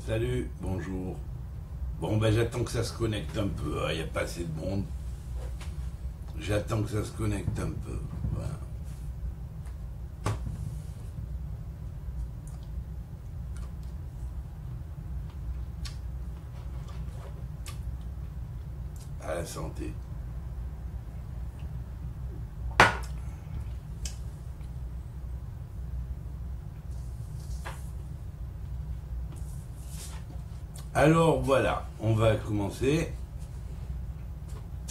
Salut, bonjour. Bon, ben j'attends que ça se connecte un peu, il n'y a pas assez de monde. J'attends que ça se connecte un peu. Voilà. À la santé. Alors voilà, on va commencer.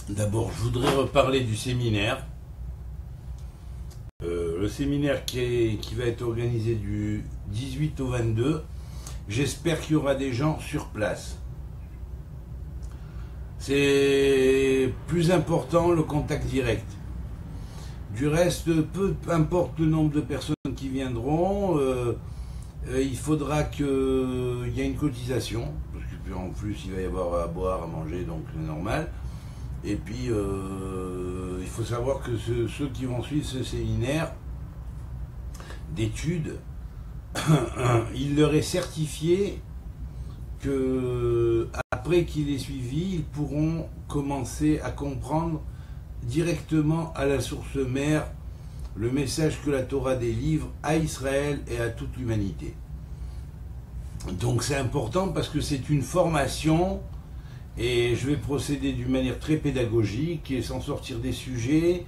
D'abord, je voudrais reparler du séminaire. Le séminaire qui va être organisé du 18 au 22. J'espère qu'il y aura des gens sur place. C'est plus important le contact direct. Du reste, peu importe le nombre de personnes qui viendront, il faudra qu'il y ait une cotisation, parce qu'en plus il va y avoir à boire, à manger, donc c'est normal. Et puis il faut savoir que ceux qui vont suivre ce séminaire d'études, il leur est certifié que après qu'il ait suivi, ils pourront commencer à comprendre directement à la source mère le message que la Torah délivre à Israël et à toute l'humanité. Donc c'est important parce que c'est une formation et je vais procéder d'une manière très pédagogique et sans sortir des sujets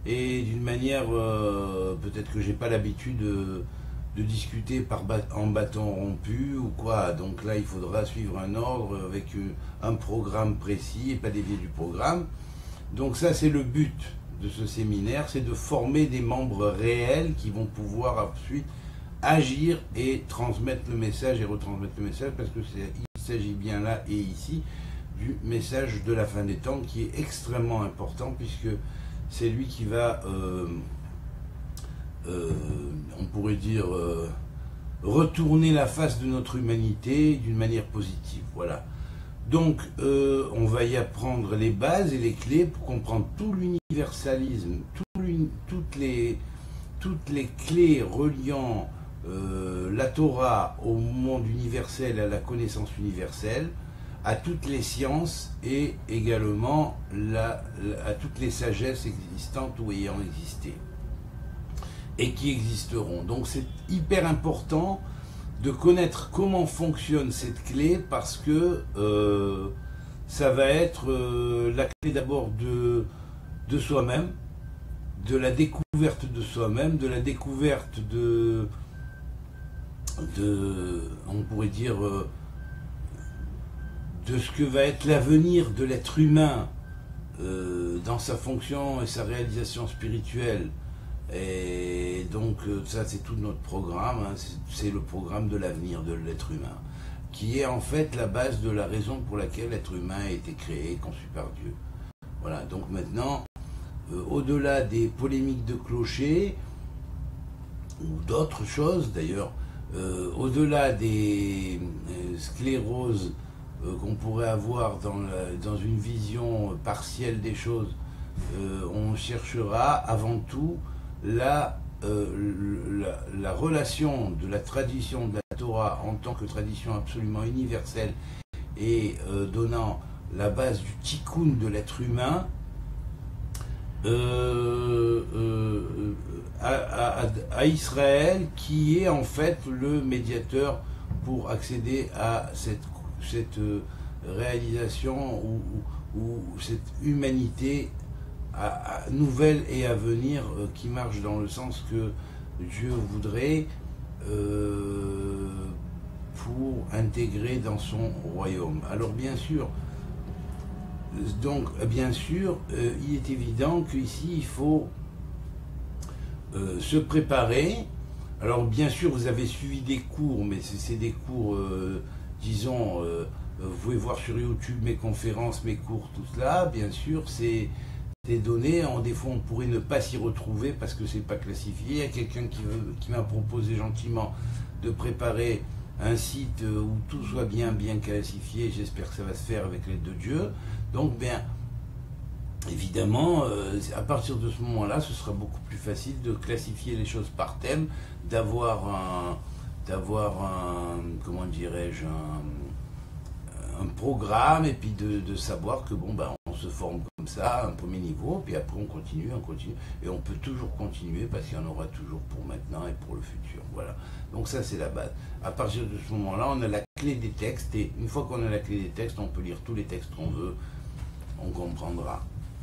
et d'une manière peut-être que j'ai pas l'habitude de discuter en bâton rompu ou quoi. Donc là il faudra suivre un ordre avec un programme précis et pas dévier du programme. Donc ça c'est le but de ce séminaire, c'est de former des membres réels qui vont pouvoir ensuite agir et transmettre le message et retransmettre le message, parce qu'il s'agit bien là et ici du message de la fin des temps qui est extrêmement important, puisque c'est lui qui va, on pourrait dire, retourner la face de notre humanité d'une manière positive. Voilà. Donc, on va y apprendre les bases et les clés pour comprendre tout l'universalisme, toutes les clés reliant la Torah au monde universel, à la connaissance universelle, à toutes les sciences et également à toutes les sagesses existantes ou ayant existé et qui existeront. Donc, c'est hyper important de connaître comment fonctionne cette clé, parce que ça va être la clé d'abord de soi-même, de la découverte de soi-même, de la découverte de on pourrait dire, de ce que va être l'avenir de l'être humain dans sa fonction et sa réalisation spirituelle. Et donc ça c'est tout notre programme, hein. C'est le programme de l'avenir de l'être humain, qui est en fait la base de la raison pour laquelle l'être humain a été créé, conçu par Dieu. Voilà, donc maintenant, au-delà des polémiques de clocher, ou d'autres choses d'ailleurs, au-delà des scléroses qu'on pourrait avoir dans une vision partielle des choses, on cherchera avant tout la relation de la tradition de la Torah en tant que tradition absolument universelle et donnant la base du tikkun de l'être humain à Israël, qui est en fait le médiateur pour accéder à cette réalisation ou cette humanité nouvelle et à venir, qui marche dans le sens que Dieu voudrait pour intégrer dans son royaume. Alors bien sûr, il est évident qu'ici il faut se préparer. Alors bien sûr, vous avez suivi des cours, mais c'est des cours, disons, vous pouvez voir sur YouTube mes conférences, mes cours, tout cela. Bien sûr, c'est des données, des fois on pourrait ne pas s'y retrouver parce que c'est pas classifié. Il y a quelqu'un qui m'a proposé gentiment de préparer un site où tout soit bien classifié. J'espère que ça va se faire avec l'aide de Dieu. Donc bien évidemment, à partir de ce moment-là, ce sera beaucoup plus facile de classifier les choses par thème, d'avoir d'avoir comment dirais-je, un programme, et puis de savoir que bon, ben, on se forme comme ça, un premier niveau, puis après on continue, et on peut toujours continuer parce qu'il y en aura toujours pour maintenant et pour le futur. Voilà. Donc ça c'est la base. À partir de ce moment-là, on a la clé des textes, et une fois qu'on a la clé des textes, on peut lire tous les textes qu'on veut, on comprendra.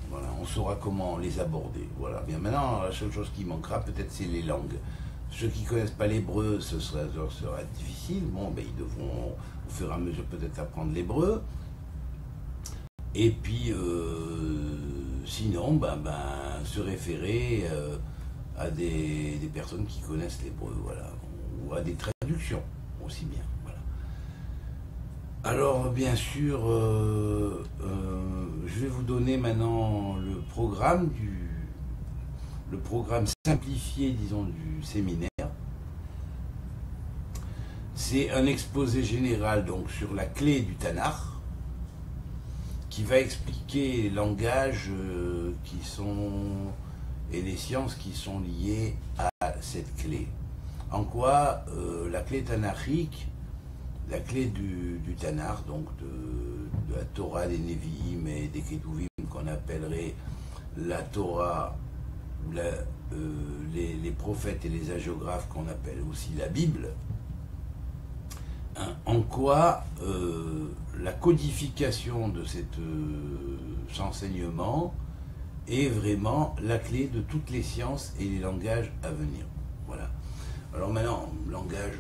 Voilà, on saura comment les aborder. Voilà. Bien maintenant, la seule chose qui manquera peut-être, c'est les langues. Ceux qui ne connaissent pas l'hébreu, ce sera difficile. Bon, ben, ils devront au fur et à mesure peut-être apprendre l'hébreu. Et puis, sinon, se référer à des personnes qui connaissent l'hébreu, voilà, ou à des traductions aussi bien. Voilà. Alors, bien sûr, je vais vous donner maintenant le programme simplifié, disons, du séminaire. C'est un exposé général donc sur la clé du Tanakh, qui va expliquer les langages qui sont et les sciences qui sont liées à cette clé. En quoi la clé tanakhique, la clé du Tanakh, donc de la Torah, des Nevi'im et des Ketuvim, qu'on appellerait la Torah, les prophètes et les hagiographes, qu'on appelle aussi la Bible, hein, en quoi la codification de cet enseignement est vraiment la clé de toutes les sciences et les langages à venir. Voilà. Alors maintenant, langage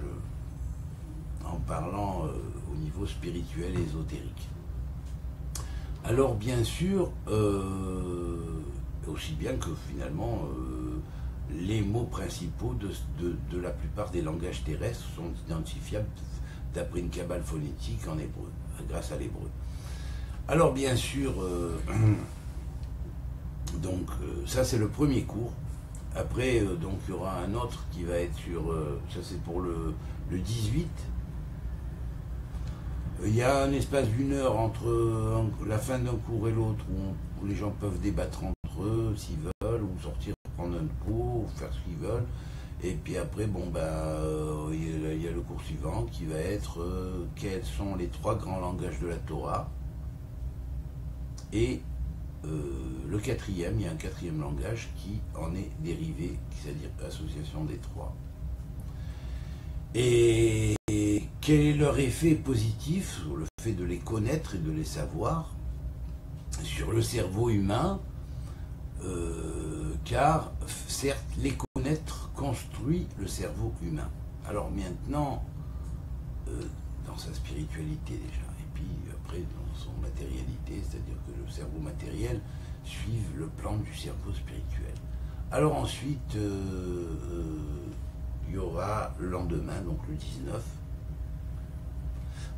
en parlant au niveau spirituel et ésotérique. Alors bien sûr, aussi bien que finalement les mots principaux de la plupart des langages terrestres sont identifiables d'après une cabale phonétique en hébreu, grâce à l'hébreu. Alors bien sûr, donc ça c'est le premier cours. Après, donc il y aura un autre qui va être sur, ça c'est pour le 18. Il y a un espace d'une heure entre la fin d'un cours et l'autre où les gens peuvent débattre entre eux s'ils veulent, ou sortir prendre un cours, ou faire ce qu'ils veulent. Et puis après, bon il y a le cours suivant qui va être quels sont les 3 grands langages de la Torah. Et le 4e, il y a un 4e langage qui en est dérivé, c'est-à-dire association des 3. Et quel est leur effet positif sur le fait de les connaître et de les savoir sur le cerveau humain, car certes les connaître construit le cerveau humain. Alors maintenant, dans sa spiritualité déjà, et puis après dans son matérialité, c'est-à-dire que le cerveau matériel suive le plan du cerveau spirituel. Alors ensuite, il y aura le lendemain, donc le 19.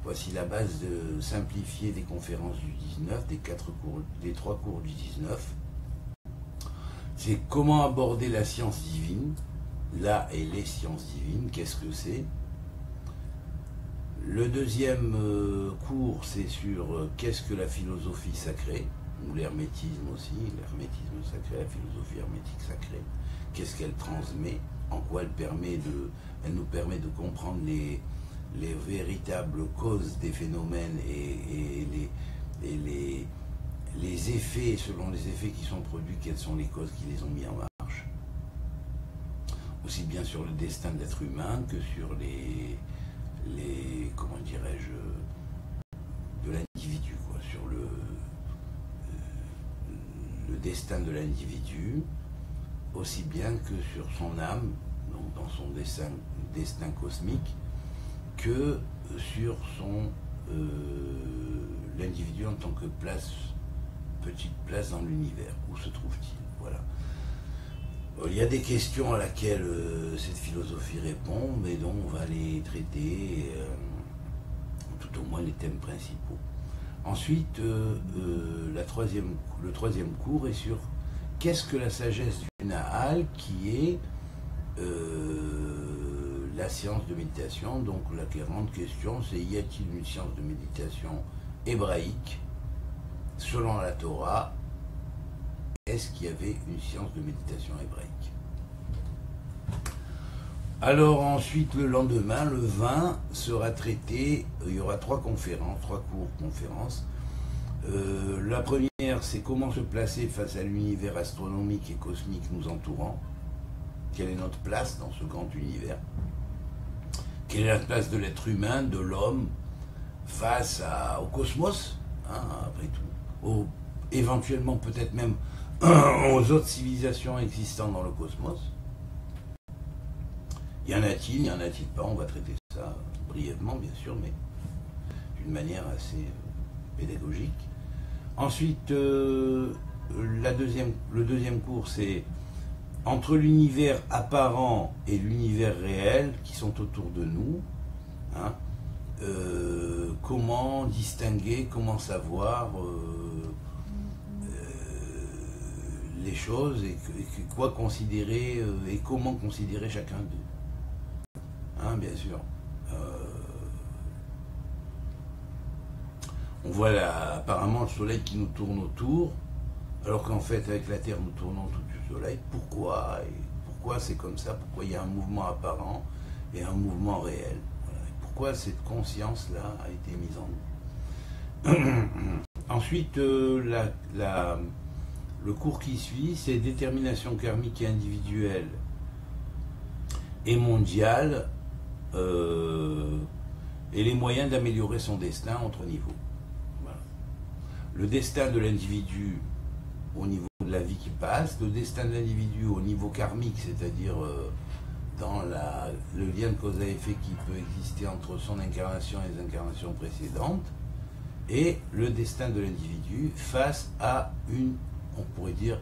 Voici la base simplifiée des conférences du 19, des 3 cours du 19. C'est comment aborder la science divine, la et les sciences divines, qu'est-ce que c'est. Le 2e cours, c'est sur qu'est-ce que la philosophie sacrée, ou l'hermétisme aussi, l'hermétisme sacré, la philosophie hermétique sacrée, qu'est-ce qu'elle transmet, en quoi elle nous permet de comprendre les véritables causes des phénomènes et les effets, selon les effets qui sont produits, quelles sont les causes qui les ont mis en marche. Aussi bien sur le destin de l'être humain que sur les comment dirais-je, de l'individu, quoi, sur le destin de l'individu, aussi bien que sur son âme, donc dans son destin cosmique, que sur l'individu en tant que petite place dans l'univers. Où se trouve-t-il? Voilà. Il y a des questions à laquelle cette philosophie répond, mais dont on va les traiter, tout au moins les thèmes principaux. Ensuite, le 3e cours est sur qu'est-ce que la sagesse du Nahal, qui est la science de méditation. Donc la grande question, c'est y a-t-il une science de méditation hébraïque selon la Torah? Est-ce qu'il y avait une science de méditation hébraïque? Alors ensuite, le lendemain, le 20, sera traité, il y aura trois cours conférences. La première, c'est comment se placer face à l'univers astronomique et cosmique nous entourant. Quelle est notre place dans ce grand univers? Quelle est la place de l'être humain, de l'homme, face au cosmos, hein, après tout, éventuellement peut-être même aux autres civilisations existant dans le cosmos. Y en a-t-il, y en a-t-il pas? On va traiter ça brièvement, bien sûr, mais d'une manière assez pédagogique. Ensuite, le deuxième cours, c'est entre l'univers apparent et l'univers réel qui sont autour de nous. Hein, comment distinguer, comment savoir les choses et quoi considérer et comment considérer chacun d'eux. Hein, bien sûr. On voit là, apparemment le soleil qui nous tourne autour, alors qu'en fait avec la Terre nous tournons autour du soleil. Pourquoi c'est comme ça? Pourquoi il y a un mouvement apparent et un mouvement réel? Voilà. Pourquoi cette conscience-là a été mise en nous? Ensuite, le cours qui suit, c'est détermination karmique et individuelle et mondiale et les moyens d'améliorer son destin entre niveaux. Voilà. Le destin de l'individu au niveau de la vie qui passe, le destin de l'individu au niveau karmique, c'est-à-dire dans le lien de cause à effet qui peut exister entre son incarnation et les incarnations précédentes, et le destin de l'individu face à on pourrait dire,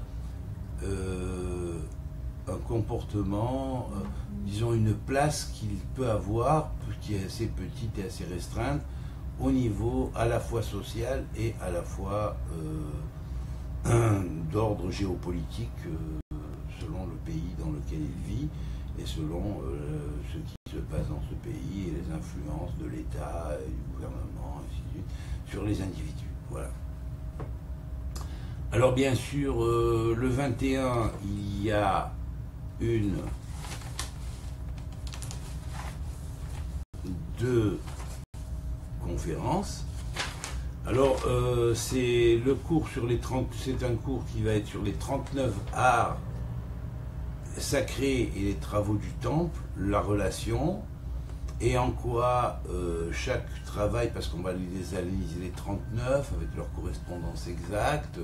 un comportement, disons une place qu'il peut avoir, qui est assez petite et assez restreinte, au niveau à la fois social et à la fois d'ordre géopolitique, selon le pays dans lequel il vit, et selon ce qui se passe dans ce pays, et les influences de l'État, et du gouvernement, ainsi de suite, sur les individus. Voilà. Alors bien sûr, le 21, il y a deux conférences. Alors c'est un cours qui va être sur les 39 arts sacrés et les travaux du temple, la relation, et en quoi chaque travail, parce qu'on va les analyser les 39 avec leur correspondance exacte.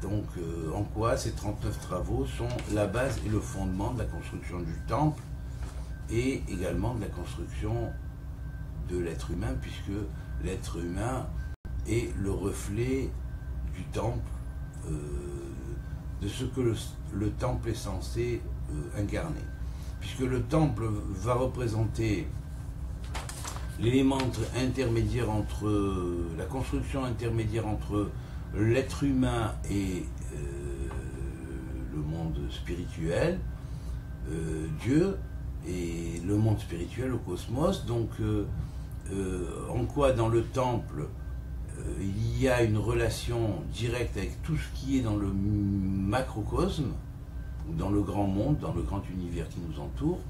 Donc, en quoi ces 39 travaux sont la base et le fondement de la construction du temple et également de la construction de l'être humain, puisque l'être humain est le reflet du temple, de ce que le temple est censé incarner. Puisque le temple va représenter l'élément intermédiaire la construction intermédiaire entre l'être humain et le monde spirituel, Dieu, et le monde spirituel, le cosmos. Donc, en quoi dans le temple, il y a une relation directe avec tout ce qui est dans le macrocosme, dans le grand monde, dans le grand univers qui nous entoure.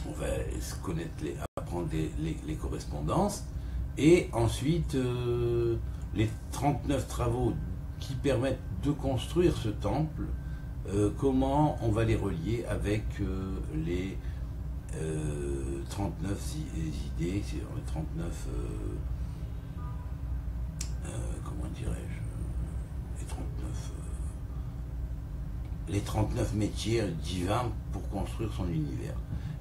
On va apprendre les correspondances, et ensuite les 39 travaux qui permettent de construire ce temple, comment on va les relier avec les 39 idées, les 39, comment dirais-je, les 39 métiers divins pour construire son univers.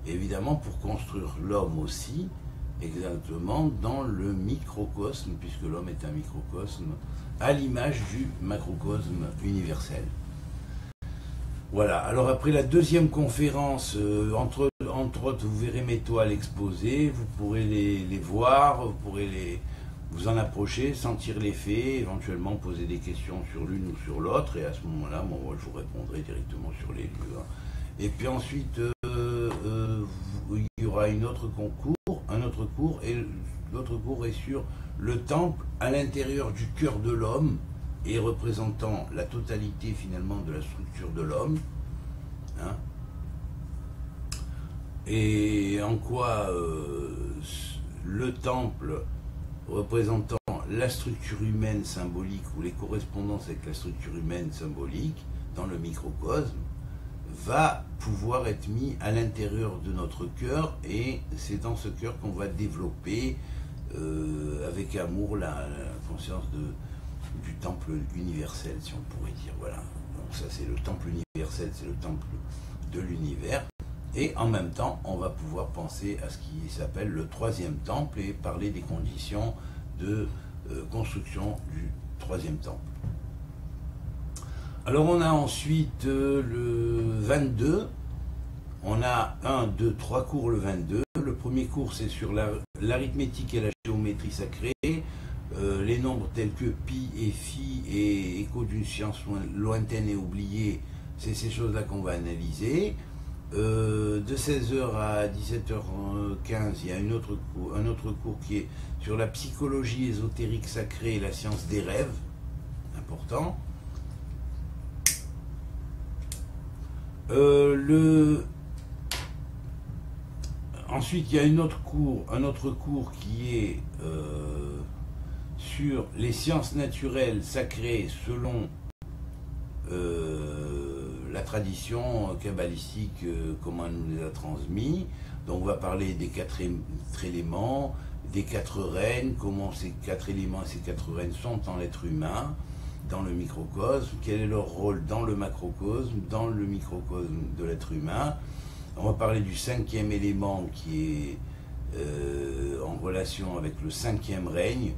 Et évidemment, pour construire l'homme aussi, exactement dans le microcosme, puisque l'homme est un microcosme, à l'image du macrocosme universel. Voilà, alors après la deuxième conférence, entre autres, vous verrez mes toiles exposées, vous pourrez les voir, vous pourrez vous en approcher, sentir l'effet, éventuellement poser des questions sur l'une ou sur l'autre, et à ce moment-là, moi, je vous répondrai directement sur les lieux. Et puis ensuite, il y aura un autre cours, et l'autre cours est sur le temple à l'intérieur du cœur de l'homme, et représentant la totalité finalement de la structure de l'homme. Hein. et en quoi le temple représentant la structure humaine symbolique ou les correspondances avec la structure humaine symbolique dans le microcosme va pouvoir être mis à l'intérieur de notre cœur, et c'est dans ce cœur qu'on va développer avec amour la conscience du temple universel, si on pourrait dire. Voilà. Donc ça, c'est le temple universel, c'est le temple de l'univers. Et en même temps, on va pouvoir penser à ce qui s'appelle le troisième temple et parler des conditions de construction du troisième temple. Alors on a ensuite le 22, on a 1, 2, 3 cours le 22. Le premier cours, c'est sur l'arithmétique et la géométrie sacrée, les nombres tels que pi et phi et écho d'une science lointaine et oubliée, c'est ces choses-là qu'on va analyser. De 16h à 17h15, il y a un autre cours qui est sur la psychologie ésotérique sacrée et la science des rêves, important. Ensuite, il y a un autre cours qui est sur les sciences naturelles sacrées selon la tradition kabbalistique, comment elle nous les a transmis. Donc on va parler des 4 éléments, des 4 règnes, comment ces 4 éléments et ces 4 règnes sont en l'être humain, dans le microcosme, quel est leur rôle dans le macrocosme, dans le microcosme de l'être humain. On va parler du 5e élément qui est en relation avec le 5e règne,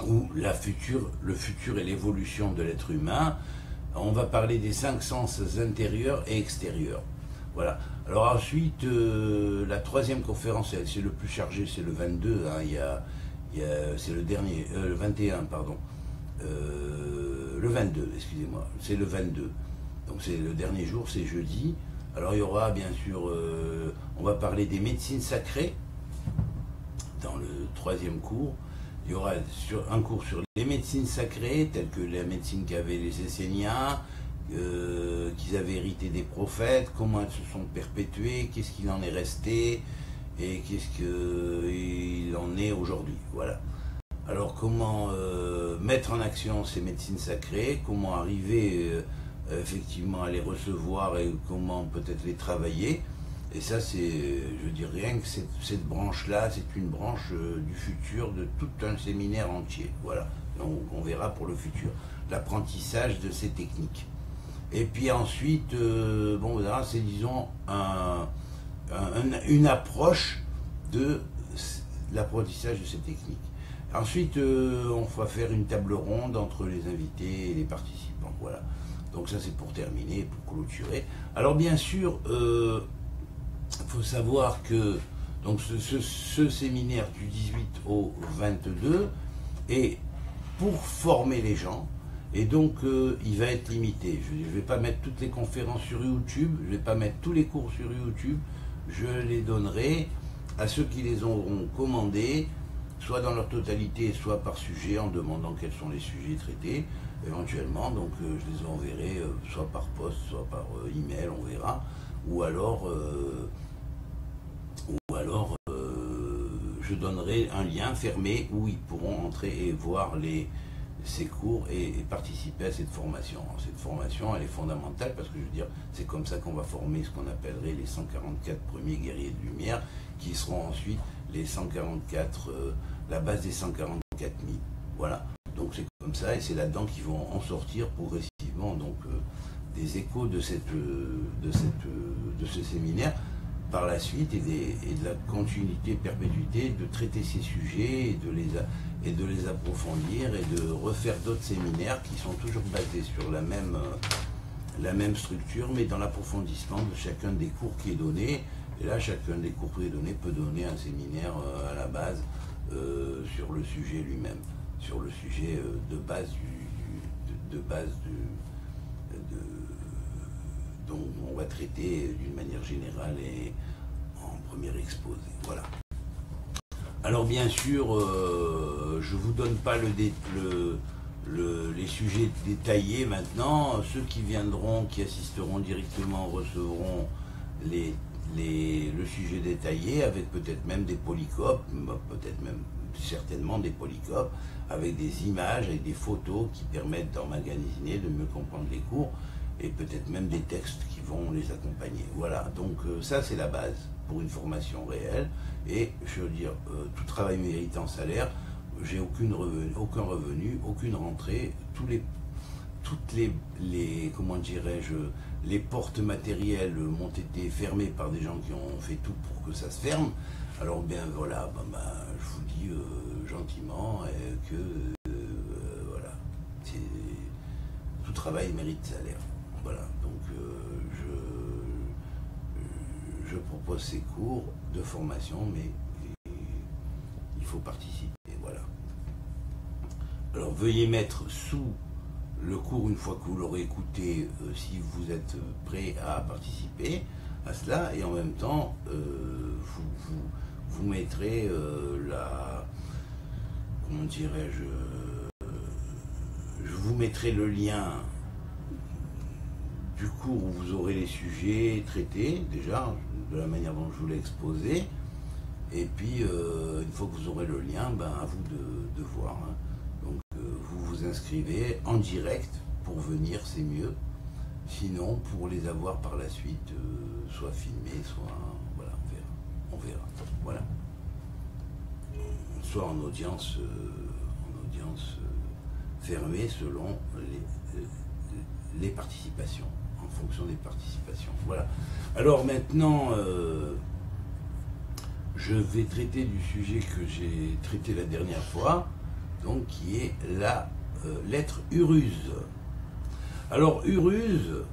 ou le futur et l'évolution de l'être humain. On va parler des 5 sens intérieurs et extérieurs. Voilà. Alors ensuite, la 3e conférence, c'est le plus chargé, c'est le 22, hein, c'est le dernier, le 21, pardon. Le 22, excusez-moi, c'est le 22. Donc c'est le dernier jour, c'est jeudi. Alors il y aura bien sûr, on va parler des médecines sacrées dans le 3e cours. Il y aura un cours sur les médecines sacrées, telles que la médecine qu'avaient les Esséniens, qu'ils avaient hérité des prophètes, comment elles se sont perpétuées, qu'est-ce qu'il en est resté, et qu'est-ce qu'il en est aujourd'hui. Voilà. Alors comment mettre en action ces médecines sacrées, comment arriver effectivement à les recevoir et comment peut-être les travailler. Et ça, c'est, je dis rien que cette branche-là, c'est une branche du futur de tout un séminaire entier. Voilà, on verra pour le futur. L'apprentissage de ces techniques. Et puis ensuite, bon, voilà, c'est disons une approche de l'apprentissage de ces techniques. Ensuite, on va faire une table ronde entre les invités et les participants. Voilà. Donc ça, c'est pour terminer, pour clôturer. Alors bien sûr, faut savoir que donc ce séminaire du 18 au 22 est pour former les gens, et donc il va être limité. Je ne vais pas mettre toutes les conférences sur YouTube, je ne vais pas mettre tous les cours sur YouTube, je les donnerai à ceux qui les auront commandés, soit dans leur totalité, soit par sujet, en demandant quels sont les sujets traités, éventuellement. Donc je les enverrai soit par poste, soit par email, on verra, ou alors je donnerai un lien fermé où ils pourront entrer et voir ces cours et participer à cette formation. Alors, cette formation, elle est fondamentale parce que je veux dire, c'est comme ça qu'on va former ce qu'on appellerait les 144 premiers guerriers de lumière, qui seront ensuite les 144, la base des 144 000. Voilà. Donc c'est comme ça, et c'est là-dedans qu'ils vont en sortir progressivement donc des échos de ce séminaire par la suite, et de la continuité, perpétuité, de traiter ces sujets et de les approfondir et de refaire d'autres séminaires qui sont toujours basés sur la même structure, mais dans l'approfondissement de chacun des cours qui est donné. Et là, chacun des cours qui est donné peut donner un séminaire à la base sur le sujet lui-même, sur le sujet de base dont on va traiter d'une manière générale et en premier exposé. Voilà. Alors bien sûr, je ne vous donne pas les sujets détaillés maintenant. Ceux qui viendront, qui assisteront directement, recevront le sujet détaillé avec peut-être même des polycopes, peut-être même certainement des polycopes, avec des images, avec des photos qui permettent d'emmagasiner, de mieux comprendre les cours, et peut-être même des textes qui vont les accompagner. Voilà, donc ça c'est la base pour une formation réelle, et je veux dire, tout travail méritant salaire, j'ai aucun revenu, aucune rentrée, toutes les comment dirais-je, les portes matérielles m'ont été fermées par des gens qui ont fait tout pour que ça se ferme. Alors bien voilà, je vous dis gentiment que voilà, tout travail mérite salaire. Voilà, donc je propose ces cours de formation, mais il faut participer. Voilà. Alors veuillez mettre sous le cours, une fois que vous l'aurez écouté, si vous êtes prêt à participer à cela, et en même temps vous mettrez comment dirais-je, je vous mettrai le lien du cours où vous aurez les sujets traités déjà de la manière dont je vous l'ai exposé, et puis une fois que vous aurez le lien, à vous de voir, hein. Donc vous vous inscrivez en direct pour venir, c'est mieux. Sinon, pour les avoir par la suite, soit filmés, soit voilà, on verra. Voilà. Soit en audience fermée selon les participations, en fonction des participations. Voilà. Alors maintenant, je vais traiter du sujet que j'ai traité la dernière fois, donc qui est la lettre Uruz. Alors Uruz,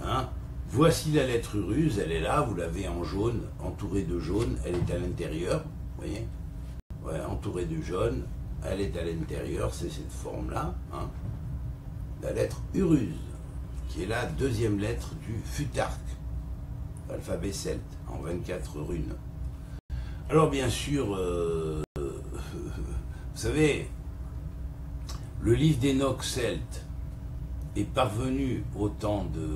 hein, voici la lettre Uruz, elle est là, vous l'avez en jaune, entourée de jaune, elle est à l'intérieur, vous voyez, ouais, entourée de jaune, elle est à l'intérieur, c'est cette forme-là, hein, la lettre Uruz, qui est la deuxième lettre du Futark, l'alphabet celte, en 24 runes. Alors bien sûr, vous savez, le livre d'Enoch celte est parvenu au temps de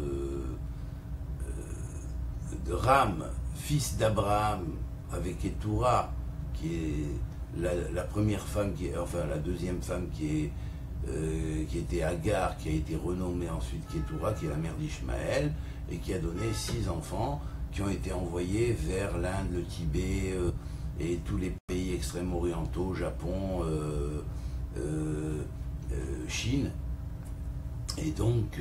Ram, fils d'Abraham, avec Ketura, qui est la première femme, enfin la deuxième femme qui était Agar, qui a été renommée ensuite Ketura, qui est la mère d'Ishmaël, et qui a donné 6 enfants qui ont été envoyés vers l'Inde, le Tibet et tous les pays extrêmes orientaux, Japon, Chine. Et donc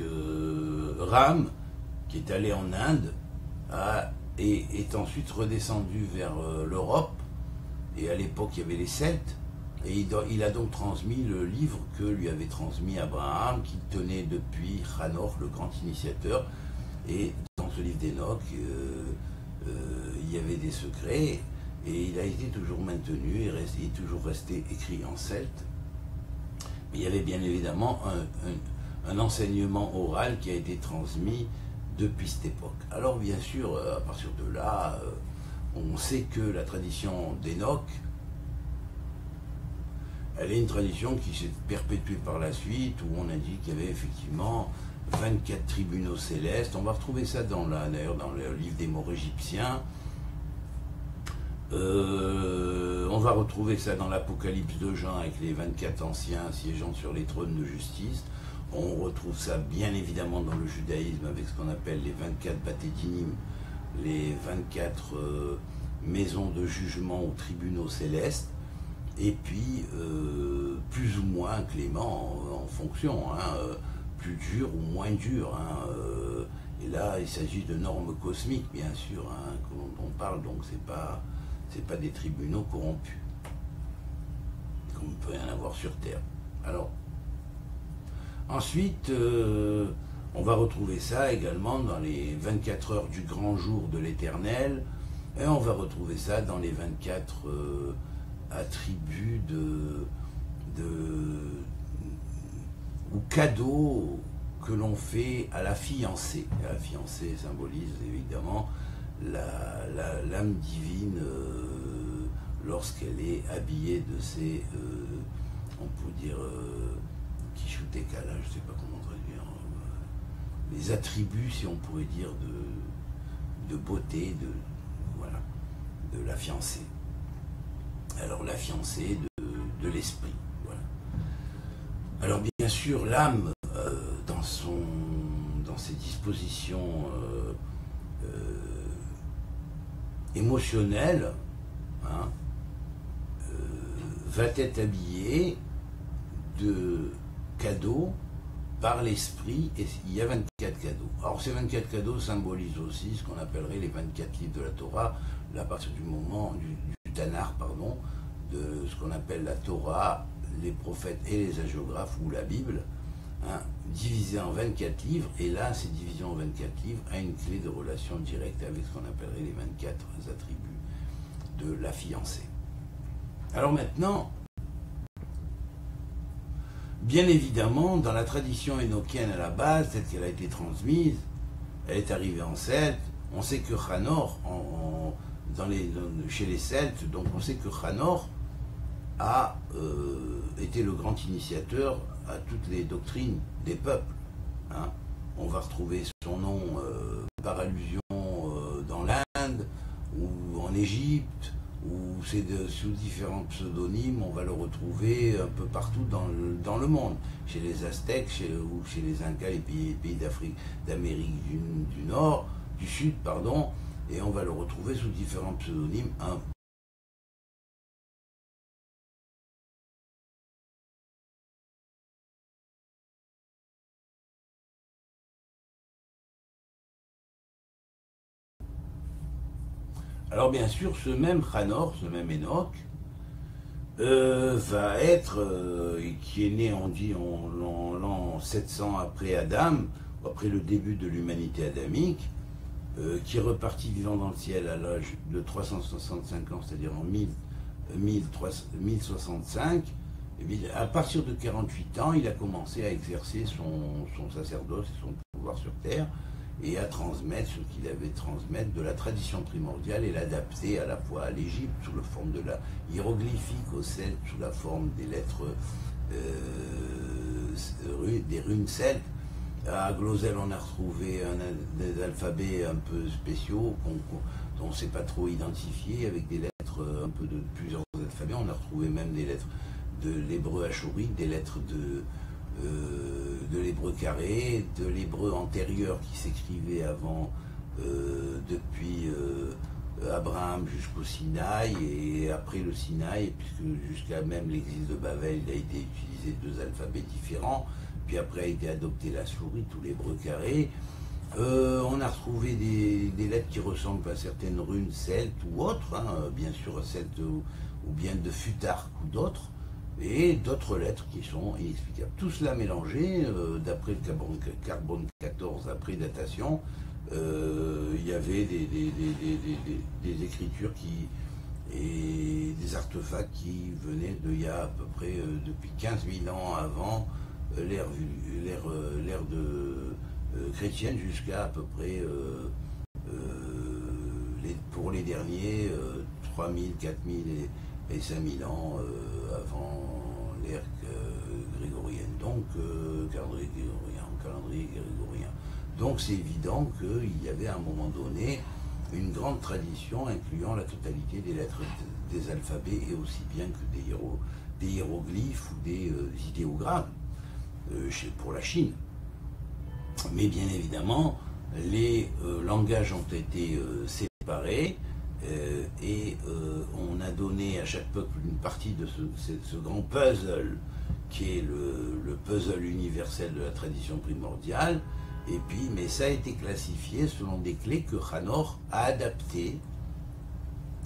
Ram, qui est allé en Inde, est ensuite redescendu vers l'Europe, et à l'époque il y avait les Celtes, et il a donc transmis le livre que lui avait transmis Abraham, qui tenait depuis Hanoch, le grand initiateur, et dans ce livre d'Enoch, il y avait des secrets, et il a été toujours maintenu, il est toujours resté écrit en celte. Mais il y avait bien évidemment un enseignement oral qui a été transmis depuis cette époque. Alors bien sûr, à partir de là, on sait que la tradition d'Enoch, elle est une tradition qui s'est perpétuée par la suite, où on a dit qu'il y avait effectivement 24 tribunaux célestes. On va retrouver ça d'ailleurs dans le livre des morts égyptiens. On va retrouver ça dans l'Apocalypse de Jean avec les 24 anciens siégeant sur les trônes de justice. On retrouve ça bien évidemment dans le judaïsme avec ce qu'on appelle les 24 Batédinim, les 24 maisons de jugement ou tribunaux célestes, et puis plus ou moins clément en fonction, hein, plus dur ou moins dur. Hein, et là, il s'agit de normes cosmiques, bien sûr, hein, dont on parle, donc c'est pas des tribunaux corrompus, comme il peut y en avoir sur Terre. Alors, ensuite, on va retrouver ça également dans les 24 heures du grand jour de l'Éternel, et on va retrouver ça dans les 24 attributs ou cadeaux que l'on fait à la fiancée. La fiancée symbolise évidemment l'âme divine lorsqu'elle est habillée de ces, on peut dire, Kishutekala, je ne sais pas comment traduire, les attributs, si on pourrait dire, de beauté, de la fiancée. Alors la fiancée de l'esprit. Voilà. Alors bien sûr, l'âme, dans ses dispositions émotionnelles, hein, va être habillée de cadeaux par l'esprit, et il y a 24 cadeaux. Alors ces 24 cadeaux symbolisent aussi ce qu'on appellerait les 24 livres de la Torah, là, à partir du moment du Tanakh, pardon, de ce qu'on appelle la Torah, les prophètes et les hagiographes, ou la Bible, hein, divisé en 24 livres, et là, cette division en 24 livres a une clé de relation directe avec ce qu'on appellerait les 24 attributs de la fiancée. Alors maintenant, bien évidemment, dans la tradition énochienne à la base, telle qu'elle a été transmise, elle est arrivée en Celte. On sait que Hanor, chez les Celtes, donc on sait que Hanor a été le grand initiateur à toutes les doctrines des peuples. Hein. On va retrouver son nom par allusion dans l'Inde ou en Égypte, ou c'est sous différents pseudonymes, on va le retrouver un peu partout dans le monde, chez les Aztèques, ou chez les Incas, les pays d'Amérique du Nord, du Sud, pardon, et on va le retrouver sous différents pseudonymes. Alors bien sûr, ce même Hanor, ce même Enoch, va être, qui est né, on dit, en l'an 700 après Adam, ou après le début de l'humanité adamique, qui est reparti vivant dans le ciel à l'âge de 365 ans, c'est-à-dire en 1065. Et bien, à partir de 48 ans, il a commencé à exercer son sacerdoce et son pouvoir sur terre, et à transmettre ce qu'il avait transmettre de la tradition primordiale et l'adapter à la fois à l'Égypte sous la forme de la hiéroglyphique, aux Celtes sous la forme des lettres, des runes celtes. À Glosel, on a retrouvé des alphabets un peu spéciaux dont on ne sait pas trop identifier, avec des lettres un peu de plusieurs alphabets. On a retrouvé même des lettres de l'hébreu achorique, des lettres de l'hébreu carré, de l'hébreu antérieur qui s'écrivait avant, depuis Abraham jusqu'au Sinaï, et après le Sinaï, puisque jusqu'à même l'exil de Babel, il a été utilisé 2 alphabets différents, puis après a été adopté la souris, ou l'hébreu carré. On a retrouvé des lettres qui ressemblent à certaines runes celtes ou autres, hein, bien sûr celtes ou bien de Futarque ou d'autres, et d'autres lettres qui sont inexplicables. Tout cela mélangé, d'après le carbone 14, après datation, il y avait des écritures et des artefacts qui venaient il y a à peu près depuis 15 000 ans avant l'ère chrétienne, jusqu'à à peu près, pour les derniers, 3000, 4000 et 5000 ans avant l'ère grégorienne, donc calendrier grégorien. Donc c'est évident qu'il y avait à un moment donné une grande tradition incluant la totalité des lettres des alphabets, et aussi bien que des hiéroglyphes ou des idéogrammes pour la Chine. Mais bien évidemment, les langages ont été séparés, et on a donné à chaque peuple une partie de ce grand puzzle qui est le puzzle universel de la tradition primordiale. Et puis, mais ça a été classifié selon des clés que Hanor a adaptées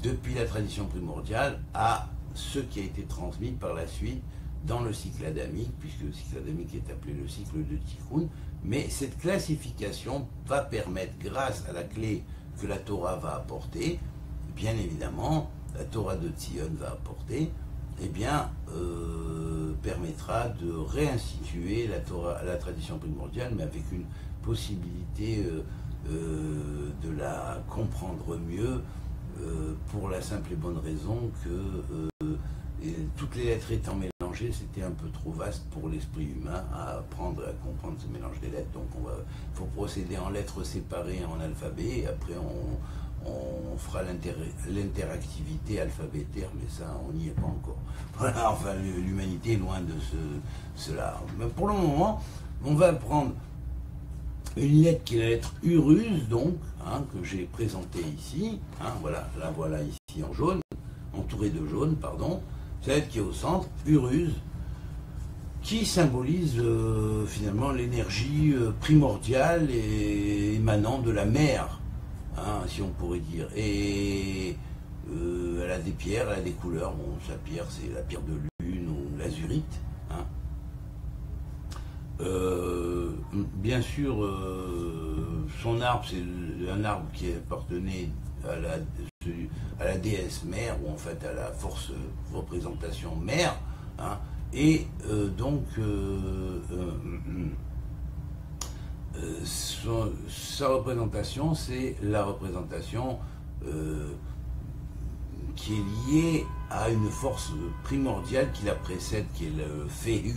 depuis la tradition primordiale à ce qui a été transmis par la suite dans le cycle adamique, puisque le cycle adamique est appelé le cycle de Tikkun. Mais cette classification va permettre, grâce à la clé que la Torah va apporter, bien évidemment, la Torah de Tzion va apporter, eh bien, permettra de réinstituer la tradition primordiale, mais avec une possibilité de la comprendre mieux, pour la simple et bonne raison que toutes les lettres étant mélangées, c'était un peu trop vaste pour l'esprit humain à apprendre et à comprendre ce mélange des lettres. Donc il faut procéder en lettres séparées, en alphabet, et après on fera l'interactivité alphabétaire, mais ça, on n'y est pas encore. Voilà, enfin, l'humanité est loin de cela. Mais pour le moment, on va prendre une lettre qui est la lettre Urus, donc, que j'ai présentée ici. Voilà, la voilà ici en jaune, entourée de jaune, pardon. C'est la lettre qui est au centre, Urus, qui symbolise finalement l'énergie primordiale et émanant de la mer, si on pourrait dire. Et elle a des pierres, elle a des couleurs. Bon, sa pierre, c'est la pierre de lune ou l'azurite. Bien sûr, son arbre, c'est un arbre qui appartenait à la déesse mère, ou en fait à la force représentation mère. Et donc, sa représentation, c'est la représentation qui est liée à une force primordiale qui la précède, qui est le Féhu,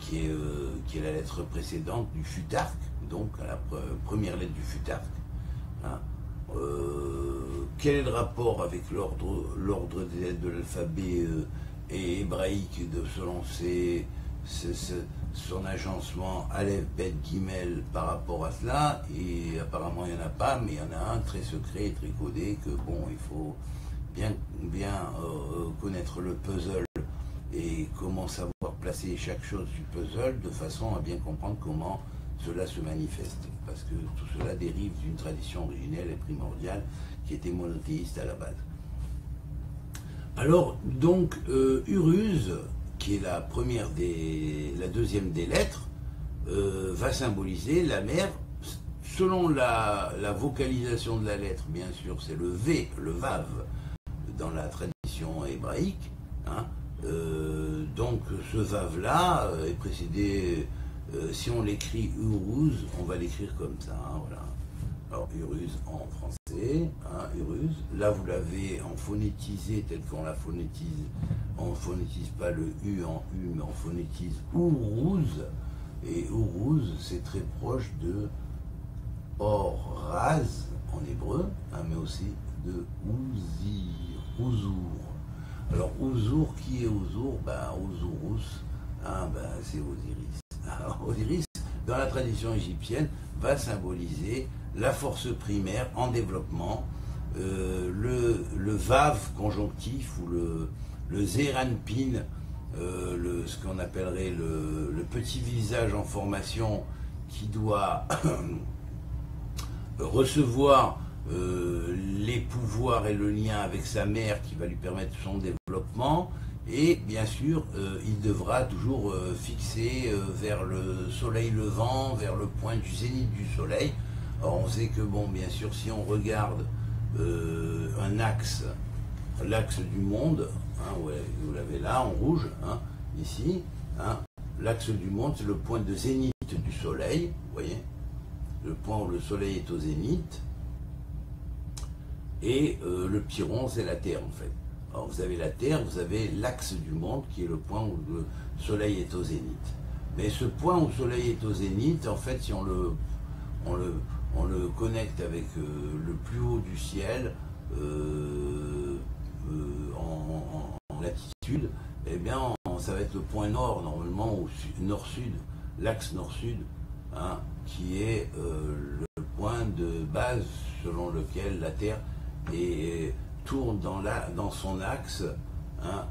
qui est la lettre précédente du futarque, donc à la première lettre du futarque. Quel est le rapport avec l'ordre des lettres de l'alphabet hébraïque selon son agencement Aleph, Bet, Gimel par rapport à cela? Et apparemment il n'y en a pas, mais il y en a un très secret et très codé que bon, il faut bien connaître le puzzle et comment savoir placer chaque chose du puzzle de façon à bien comprendre comment cela se manifeste, parce que tout cela dérive d'une tradition originelle et primordiale qui était monothéiste à la base. Alors, donc, Urus, qui est la deuxième des lettres, va symboliser la mer. Selon la vocalisation de la lettre, bien sûr, c'est le V, le Vav, dans la tradition hébraïque. Donc, ce Vav-là est précédé, si on l'écrit Uruz, on va l'écrire comme ça, voilà. Alors, Uruz en français, Uruz. Là, vous l'avez en phonétisé tel qu'on la phonétise. On ne phonétise pas le U en U, mais on phonétise Uruz. Et Uruz, c'est très proche de Or-Raz en hébreu, mais aussi de Uzir, Uzur. Alors, Uzur, qui est Uzur? Uzurus, c'est Osiris. Alors, Osiris, dans la tradition égyptienne, va symboliser la force primaire en développement, le Vav conjonctif ou le Zeranpin, ce qu'on appellerait le petit visage en formation qui doit recevoir les pouvoirs et le lien avec sa mère qui va lui permettre son développement. Et bien sûr, il devra toujours fixer vers le soleil levant, vers le point du zénith du soleil. Alors on sait que, bon, bien sûr, si on regarde un axe, l'axe du monde, vous l'avez là en rouge, ici, l'axe du monde, c'est le point de zénith du soleil, vous voyez, le point où le soleil est au zénith, et le petit rond, c'est la Terre, en fait. Alors vous avez la Terre, vous avez l'axe du monde qui est le point où le soleil est au zénith. Mais ce point où le soleil est au zénith, en fait, si on le connecte avec le plus haut du ciel en latitude, eh bien ça va être le point nord, normalement, au nord-sud, l'axe nord-sud, qui est le point de base selon lequel la Terre tourne dans son axe, à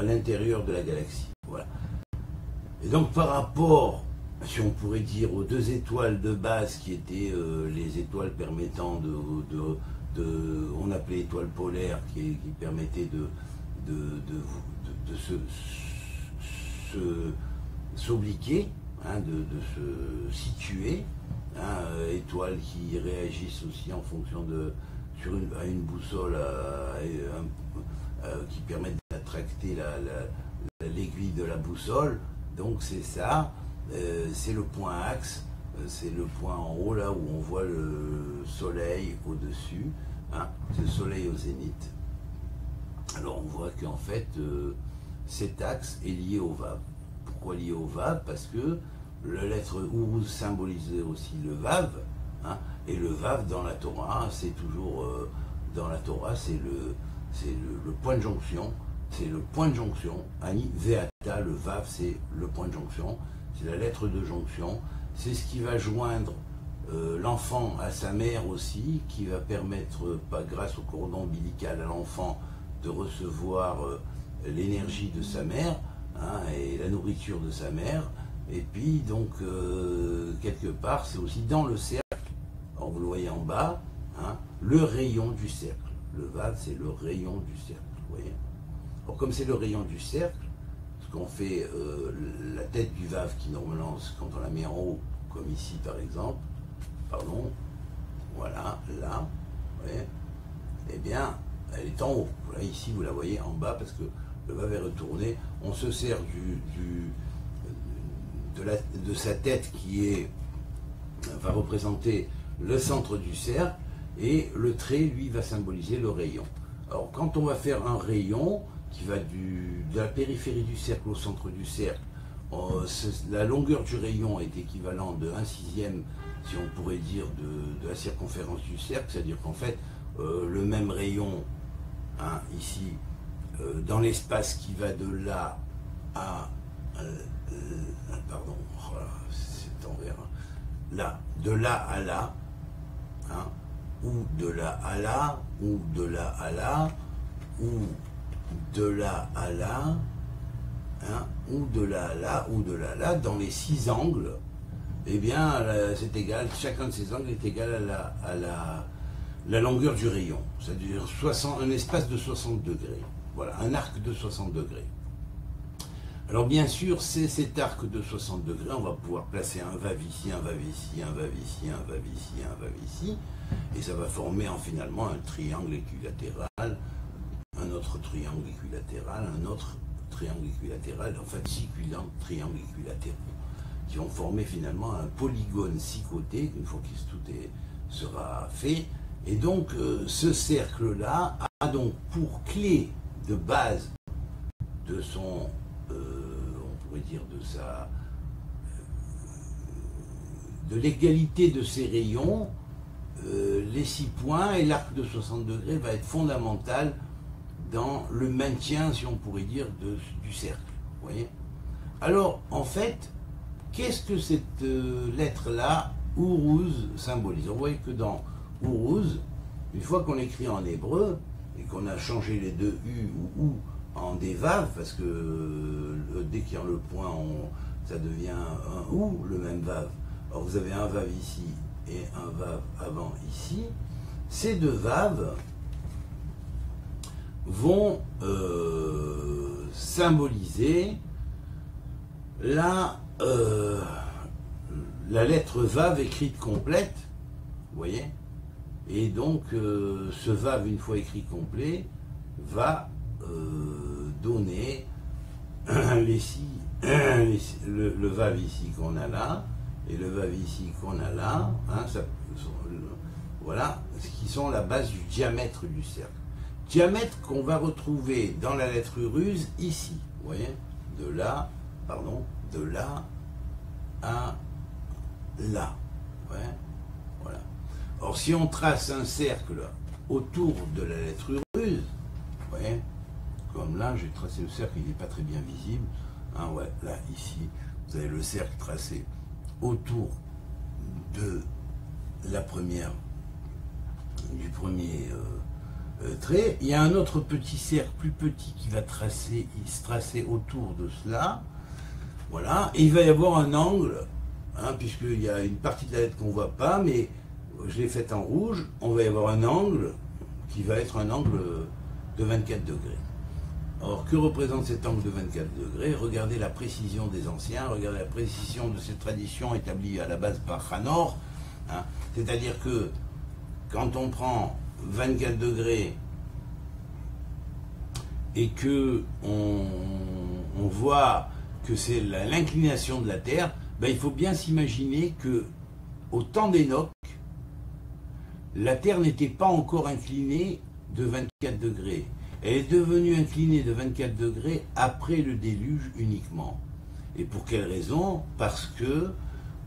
l'intérieur de la galaxie. Voilà. Et donc par rapport, si on pourrait dire, aux deux étoiles de base qui étaient les étoiles permettant on appelait étoiles polaires, qui permettaient de s'obliquer, de se situer, étoiles qui réagissent aussi en fonction à une boussole qui permettent d'attracter l'aiguille de la boussole. Donc c'est ça, c'est le point axe, c'est le point en haut là où on voit le soleil au-dessus, c'est le soleil au zénith. Alors on voit qu'en fait cet axe est lié au Vav. Pourquoi lié au Vav? Parce que la lettre Uruz symbolisait aussi le Vav, hein, et le Vav dans la Torah, c'est toujours, dans la Torah, c'est le point de jonction, c'est le point de jonction, Ani Veata, le Vav, c'est le point de jonction, c'est la lettre de jonction, c'est ce qui va joindre l'enfant à sa mère aussi, qui va permettre, grâce au cordon ombilical à l'enfant, de recevoir l'énergie de sa mère, hein, et la nourriture de sa mère. Et puis donc quelque part c'est aussi dans le cercle, alors vous le voyez en bas, hein, le rayon du cercle. Le Vav c'est le rayon du cercle, vous voyez. Alors comme c'est le rayon du cercle, ce qu'on fait, la tête du Vav qui normalement quand on la met en haut, comme ici par exemple, pardon, voilà, là, vous voyez, eh bien elle est en haut. Voilà, ici vous la voyez en bas parce que le Vav est retourné. On se sert de sa tête qui va représenter le centre du cercle, et le trait, lui, va symboliser le rayon. Alors, quand on va faire un rayon qui va de la périphérie du cercle au centre du cercle, la longueur du rayon est équivalente de 1/6, si on pourrait dire, de la circonférence du cercle, c'est-à-dire qu'en fait, le même rayon, hein, ici, dans l'espace qui va de là à pardon, voilà, c'est envers, là, de là à là, hein, ou de là à là, ou de là à là, ou de là à là, hein, ou de là à là, ou de là à là, dans les 6 angles, eh bien, c'est égal, chacun de ces angles est égal à la longueur du rayon, c'est-à-dire un espace de 60 degrés, voilà, un arc de 60 degrés. Alors bien sûr, c'est cet arc de 60 degrés, on va pouvoir placer un Vav ici, un Vav ici, un Vav ici, un Vav ici, un Vav ici, et ça va former finalement un triangle équilatéral, un autre triangle équilatéral, un autre triangle équilatéral, en fait 6 triangles équilatéraux, qui vont former finalement un polygone 6 côtés, une fois que tout sera fait. Et donc ce cercle-là a donc pour clé de base de son, on pourrait dire de l'égalité de ses rayons, les 6 points, et l'arc de 60 degrés va être fondamental dans le maintien, si on pourrait dire, du cercle. Vous voyez? Alors, en fait, qu'est-ce que cette lettre-là, Uruz, symbolise? On voit que dans Uruz, une fois qu'on écrit en hébreu, et qu'on a changé les deux U ou OU en des Vav, parce que dès qu'il y a le point, ça devient un OU, le même Vav. Alors vous avez un Vav ici et un Vav avant ici. Ces deux Vav vont symboliser la lettre Vav écrite complète, vous voyez, et donc ce Vav, une fois écrit complet, va donner le Vav ici qu'on a là, et le Vav ici qu'on a là, hein, voilà, ce qui sont la base du diamètre du cercle. Diamètre qu'on va retrouver dans la lettre Uruz ici, vous voyez, de là à là. Ouais, voilà. Or, si on trace un cercle autour de la lettre Uruz, vous voyez, comme là, j'ai tracé le cercle, il n'est pas très bien visible. Hein, ouais, là, ici, vous avez le cercle tracé autour de la première, du premier trait. Il y a un autre petit cercle plus petit qui va se tracer autour de cela. Voilà, et il va y avoir un angle, hein, puisqu'il y a une partie de la lettre qu'on ne voit pas, mais je l'ai faite en rouge, on va y avoir un angle qui va être un angle de 24 degrés. Or, que représente cet angle de 24 degrés? Regardez la précision des anciens, regardez la précision de cette tradition établie à la base par Hanor, hein, c'est-à-dire que quand on prend 24 degrés et que on voit que c'est l'inclination de la Terre, ben, il faut bien s'imaginer que au temps d'Enoch, la Terre n'était pas encore inclinée de 24 degrés. Elle est devenue inclinée de 24 degrés après le déluge uniquement. Et pour quelle raison? Parce que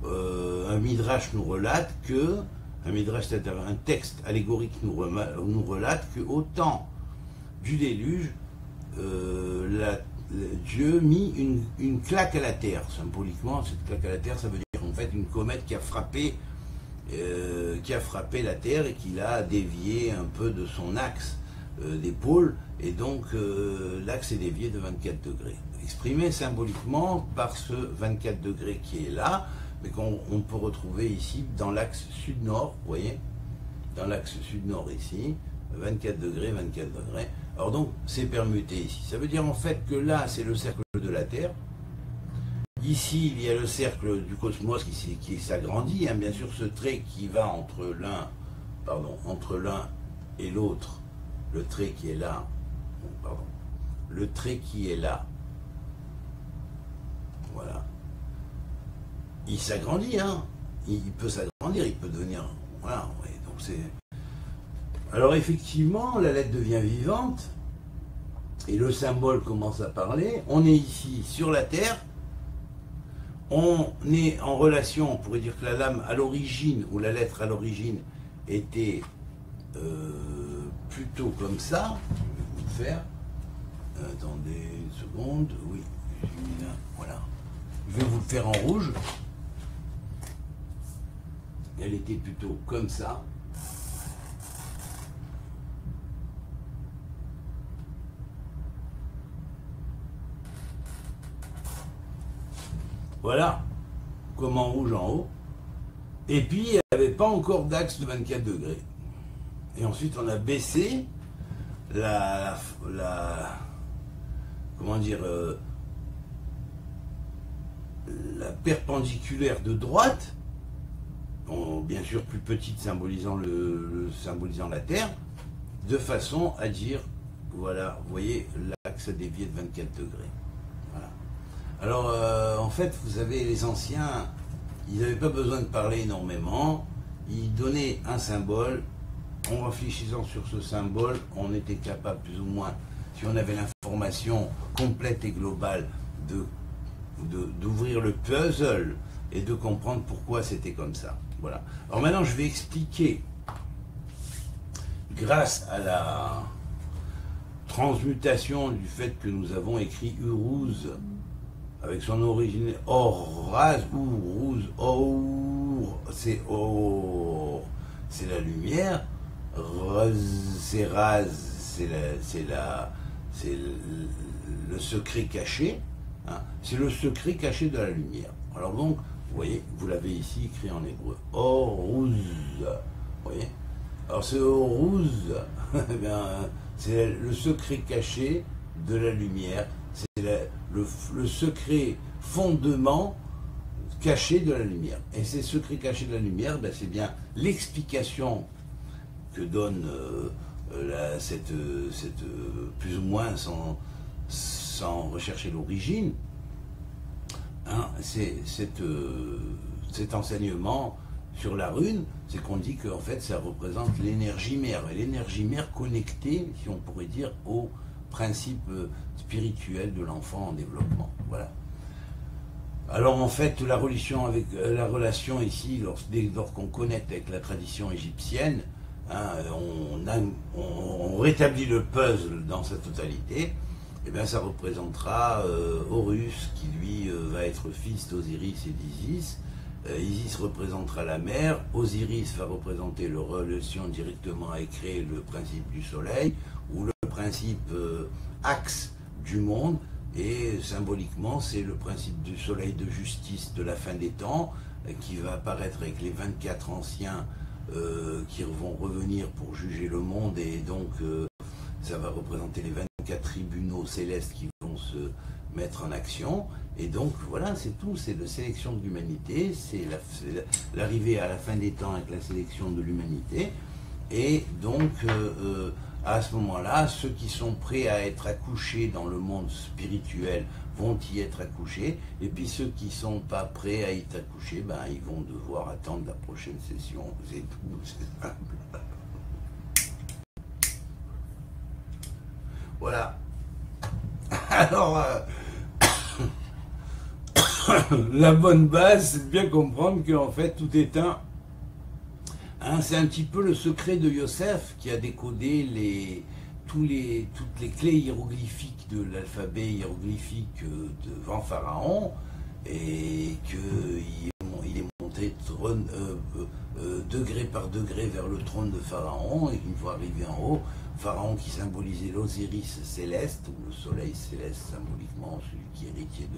un midrash nous relate que, un midrash, c'est-à-dire un texte allégorique nous relate qu'au temps du déluge, Dieu mit une claque à la terre. Symboliquement, cette claque à la terre, ça veut dire en fait une comète qui a frappé la terre et qui l'a dévié un peu de son axe d'épaule, et donc l'axe est dévié de 24 degrés. Exprimé symboliquement par ce 24 degrés qui est là, mais qu'on peut retrouver ici dans l'axe sud-nord, vous voyez, dans l'axe sud-nord ici, 24 degrés, 24 degrés. Alors donc, c'est permuté ici. Ça veut dire en fait que là, c'est le cercle de la Terre. Ici, il y a le cercle du cosmos qui s'agrandit. Hein. Bien sûr, ce trait qui va entre l'un et l'autre, le trait qui est là, le trait qui est là, voilà. Il s'agrandit, hein. Il peut s'agrandir, il peut devenir, voilà. Ouais, donc c'est. Alors effectivement, la lettre devient vivante et le symbole commence à parler. On est ici sur la Terre, on est en relation, on pourrait dire que la lame à l'origine, ou la lettre à l'origine, était plutôt comme ça. Je vais vous le faire. Attendez une seconde, oui, j'ai mis là, voilà. Je vais vous le faire en rouge. Elle était plutôt comme ça. Voilà, comme en rouge en haut. Et puis, il n'y avait pas encore d'axe de 24 degrés. Et ensuite, on a baissé comment dire, la perpendiculaire de droite, bien sûr plus petite, symbolisant la Terre, de façon à dire, voilà, vous voyez, l'axe dévié de 24 degrés. Voilà. Alors, en fait, vous savez, les anciens, ils n'avaient pas besoin de parler énormément, ils donnaient un symbole, en réfléchissant sur ce symbole, on était capable plus ou moins, si on avait l'information complète et globale, d'ouvrir le puzzle et de comprendre pourquoi c'était comme ça. Voilà. Alors maintenant, je vais expliquer, grâce à la transmutation du fait que nous avons écrit Uruz, avec son origine Or-Raz, Uruz, Or, c'est la lumière, c'est Raz, c'est le secret caché, hein, c'est le secret caché de la lumière. Alors donc, vous voyez, vous l'avez ici écrit en hébreu, Oruz, vous voyez. Alors ce Oruz, c'est le secret caché de la lumière, c'est le secret fondement caché de la lumière. Et ces secrets cachés de la lumière, ben, c'est bien l'explication que donne plus ou moins sans rechercher l'origine, hein, cet enseignement sur la rune, c'est qu'on dit qu'en fait ça représente l'énergie mère, et l'énergie mère connectée, si on pourrait dire, au principe spirituel de l'enfant en développement. Voilà. Alors en fait, la relation ici, lorsqu'on connecte avec la tradition égyptienne, hein, on rétablit le puzzle dans sa totalité, et bien ça représentera Horus, qui lui va être fils d'Osiris et d'Isis. Isis représentera la mer, Osiris va représenter la relation directement à créer le principe du soleil, ou le principe axe du monde, et symboliquement c'est le principe du soleil de justice de la fin des temps, qui va apparaître avec les 24 anciens qui vont revenir pour juger le monde, et donc ça va représenter les 24 tribunaux célestes qui vont se mettre en action. Et donc voilà, c'est tout, c'est la sélection de l'humanité, c'est l'arrivée à la fin des temps avec la sélection de l'humanité. Et donc à ce moment-là, ceux qui sont prêts à être accouchés dans le monde spirituel vont y être accouchés, et puis ceux qui ne sont pas prêts à y être accouchés, ben, ils vont devoir attendre la prochaine session. C'est tout, c'est simple. Voilà. Alors, la bonne base, c'est de bien comprendre qu'en fait, tout est un. Hein, c'est un petit peu le secret de Yosef qui a décodé toutes les clés hiéroglyphiques de l'alphabet hiéroglyphique devant Pharaon, et qu'il est monté degré par degré vers le trône de Pharaon, et qu'une fois arrivé en haut, Pharaon, qui symbolisait l'Osiris céleste, ou le soleil céleste symboliquement, celui qui est héritier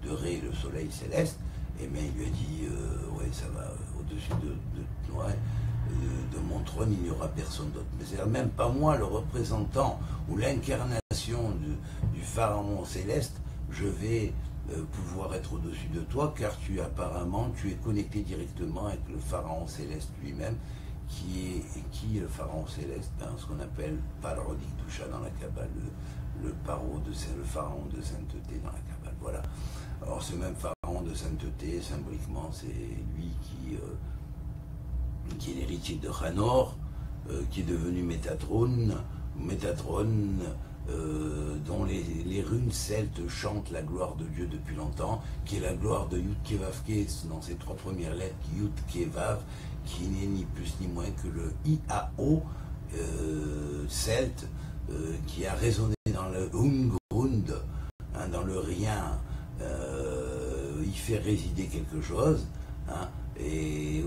de Ré, le soleil céleste, et bien il lui a dit ouais, ça va, au-dessus de mon trône, il n'y aura personne d'autre. Mais c'est même pas moi, le représentant ou l'incarnation du Pharaon céleste, je vais pouvoir être au-dessus de toi, car tu es connecté directement avec le Pharaon céleste lui-même, qui est le Pharaon céleste, hein, ce qu'on appelle Paro d'Ikdusha dans la Kabbale, le Pharaon de sainteté dans la Kabbale. Voilà. Alors ce même Pharaon de sainteté, symboliquement, c'est lui qui est l'héritier de Hanor, qui est devenu Métatron, dont les runes celtes chantent la gloire de Dieu depuis longtemps, qui est la gloire de Yud Kevavke dans ses 3 premières lettres, Yud Kevav, qui n'est ni plus ni moins que le IAO celte, qui a résonné dans le Ungrund, hein, dans le rien. Il fait résider quelque chose, hein, et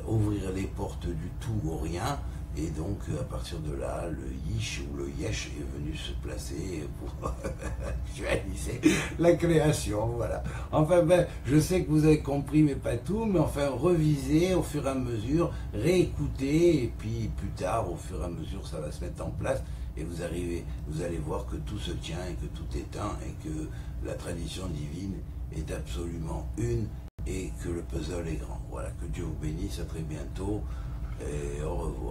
ouvrir les portes du tout au rien. Et donc, à partir de là, le Yish ou le Yesh est venu se placer pour actualiser la création, voilà. Enfin, ben, je sais que vous avez compris, mais pas tout, mais enfin, revisez au fur et à mesure, réécoutez, et puis plus tard, au fur et à mesure, ça va se mettre en place, et vous allez voir que tout se tient, et que tout est un, et que la tradition divine est absolument une, et que le puzzle est grand. Voilà, que Dieu vous bénisse, à très bientôt, et au revoir.